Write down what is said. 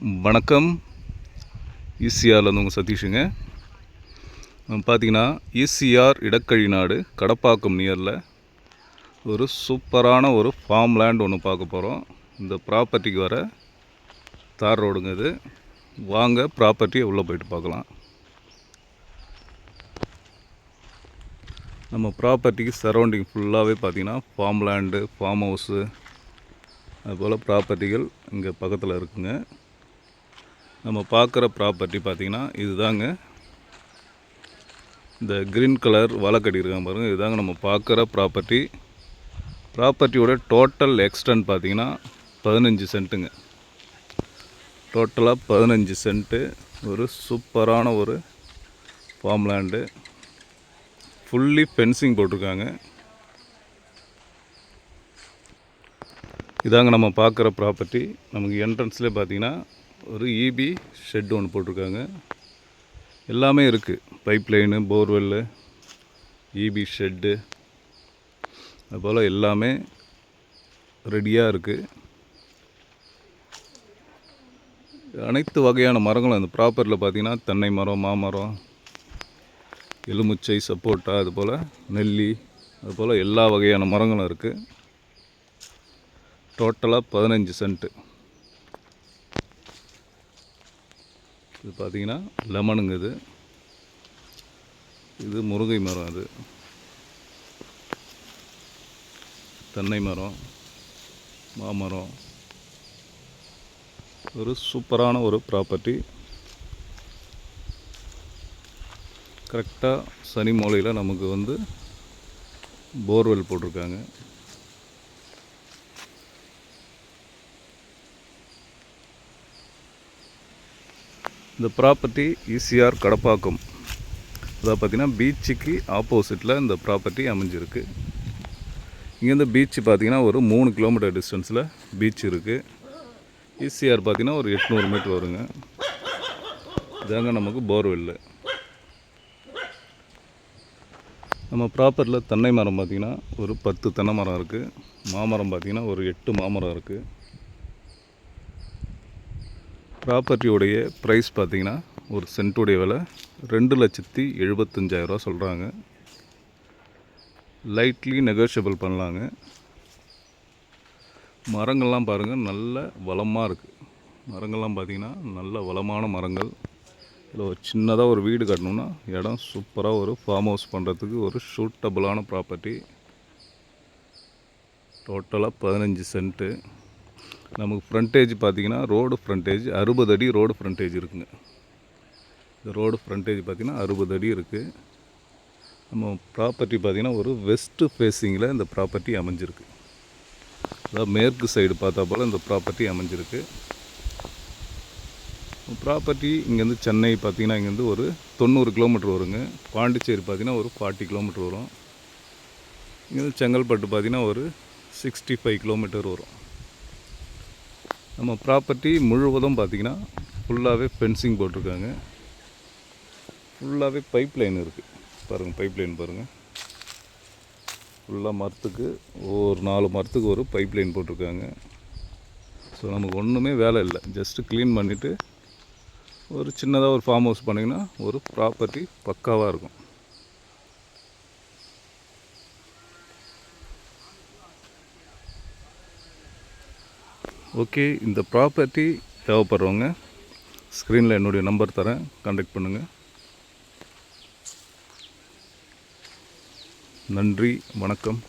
வணக்கம். ஈசிஆர்லேருந்து உங்கள் சதீஷுங்க. பார்த்தீங்கன்னா ஈசிஆர் இடக்கழி நாடு கடப்பாக்கம் நியரில் ஒரு சூப்பரான ஒரு ஃபார்ம் லேண்ட் ஒன்று பார்க்க போகிறோம். இந்த ப்ராப்பர்ட்டிக்கு வர தார் ரோடுங்க இது. வாங்க ப்ராப்பர்ட்டியை உள்ளே போயிட்டு பார்க்கலாம். நம்ம ப்ராப்பர்ட்டிக்கு சரௌண்டிங் ஃபுல்லாகவே பார்த்திங்கன்னா ஃபார்ம் லேண்டு, ஃபார்ம் ஹவுஸு, அதுபோல் ப்ராப்பர்ட்டிகள் இங்கே பக்கத்தில் இருக்குங்க. நம்ம பார்க்குற ப்ராப்பர்ட்டி பார்த்திங்கன்னா இதுதாங்க. இந்த க்ரீன் கலர் வலை கட்டியிருக்காங்க பாருங்கள், இதுதாங்க நம்ம பார்க்குற ப்ராப்பர்ட்டி. ப்ராப்பர்ட்டியோட டோட்டல் எக்ஸ்டென்ட் பார்த்திங்கன்னா 15 சென்ட்டுங்க. டோட்டலாக 15 சென்ட்டு. ஒரு சூப்பரான ஒரு ஃபார்ம் லேண்டு. ஃபுல்லி ஃபென்சிங் போட்டிருக்காங்க. இதாங்க நம்ம பார்க்குற ப்ராப்பர்ட்டி. நமக்கு என்ட்ரன்ஸ்லேயே பார்த்திங்கன்னா ஒரு இபி ஷெட் ஒன்று போட்டிருக்காங்க. எல்லாமே இருக்குது. Pipe line, borewell, EB shed, அதுபோல் எல்லாமே ரெடியாக இருக்குது. அனைத்து வகையான மரங்களும் அந்த ப்ராப்பர்ட்டியில் பார்த்திங்கன்னா தென்னை மரம், மாமரம், எலுமிச்சை, சப்போட்டா, அதுபோல் நெல்லி, அதுபோல் எல்லா வகையான மரங்களும் இருக்குது. டோட்டலாக 15 சென்ட்டு. இது பார்த்திங்கன்னா லெமனுங்க. இது முருங்கை மரம், அது தென்னை மரம், மாமரம். ஒரு சூப்பரான ஒரு ப்ராப்பர்ட்டி. கரெக்டாக சனி மூலையில் நமக்கு போர்வெல் போட்டிருக்காங்க. இந்த ப்ராப்பர்ட்டி ஈசிஆர் கடப்பாக்கம், அதாவது பார்த்திங்கன்னா பீச்சுக்கு ஆப்போசிட்டில் இந்த ப்ராப்பர்ட்டி அமைஞ்சிருக்கு. இங்கேருந்து பீச்சு பார்த்திங்கன்னா ஒரு 3 கிலோமீட்டர் டிஸ்டன்ஸில் பீச் இருக்குது. ஈசிஆர் பார்த்திங்கன்னா ஒரு 800 மீட்டர் வருங்க. இதாங்க நமக்கு போர்வெல்லு. நம்ம ப்ராப்பர்ட்டியில் தென்னை மரம் பார்த்திங்கன்னா ஒரு 10 தென்னை மரம் இருக்குது. மாமரம் பார்த்திங்கன்னா ஒரு 8 மாமரம் இருக்குது. ப்ராப்பர்ட்டியோடைய ப்ரைஸ் பார்த்திங்கன்னா ஒரு சென்ட்டுடைய விலை 2,75,000 சொல்கிறாங்க. லைட்லி நெகோஷியபிள் பண்ணலாங்க. மரங்கள்லாம் பாருங்கள், நல்ல வளமாக இருக்குது. மரங்கள்லாம் பார்த்திங்கன்னா நல்ல வளமான மரங்கள். இதில் ஒரு சின்னதாக ஒரு வீடு கட்டணுன்னா இடம் சூப்பராக ஒரு ஃபார்ம் ஹவுஸ் பண்ணுறதுக்கு ஒரு சூட்டபுளான ப்ராப்பர்ட்டி. டோட்டலாக 15 சென்ட்டு. நமக்கு ஃப்ரண்டேஜ் பார்த்திங்கன்னா ரோடு ஃப்ரண்டேஜ் 60 அடி ரோடு ஃப்ரண்டேஜ் இருக்குங்க. இந்த ரோடு ஃப்ரண்டேஜ் பார்த்திங்கன்னா 60 அடி இருக்குது. நம்ம ப்ராப்பர்ட்டி பார்த்திங்கன்னா ஒரு வெஸ்ட்டு ஃபேஸிங்கில் இந்த ப்ராப்பர்ட்டி அமைஞ்சிருக்கு. அதாவது மேற்கு சைடு பார்த்தா போல் இந்த ப்ராப்பர்ட்டி அமைஞ்சிருக்கு. ப்ராப்பர்ட்டி இங்கேருந்து சென்னை பார்த்திங்கன்னா இங்கேருந்து ஒரு 90 கிலோமீட்டர் வருங்க. பாண்டிச்சேரி பார்த்திங்கன்னா ஒரு 40 கிலோமீட்டர் வரும். இங்கேருந்து செங்கல்பட்டு பார்த்திங்கன்னா ஒரு 65 கிலோமீட்டர் வரும். நம்ம ப்ராப்பர்ட்டி முழுவதும் பார்த்திங்கன்னா ஃபுல்லாகவே ஃபென்சிங் போட்டிருக்காங்க. ஃபுல்லாகவே பைப் லைன் இருக்குது பாருங்கள். பைப் லைன் பாருங்கள், ஃபுல்லாக மரத்துக்கு ஒரு 4 மரத்துக்கு ஒரு பைப் லைன் போட்டிருக்காங்க. ஸோ நமக்கு ஒன்றுமே வேலை இல்லை. ஜஸ்ட்டு க்ளீன் பண்ணிவிட்டு ஒரு சின்னதாக ஒரு ஃபார்ம் ஹவுஸ் பண்ணிங்கன்னா ஒரு ப்ராப்பர்ட்டி பக்காவாக இருக்கும். ஓகே, இந்த ப்ராப்பர்ட்டி தேவைப்படுறவங்க ஸ்க்ரீனில் என்னுடைய நம்பர் தரேன், கான்டாக்ட் பண்ணுங்கள். நன்றி, வணக்கம்.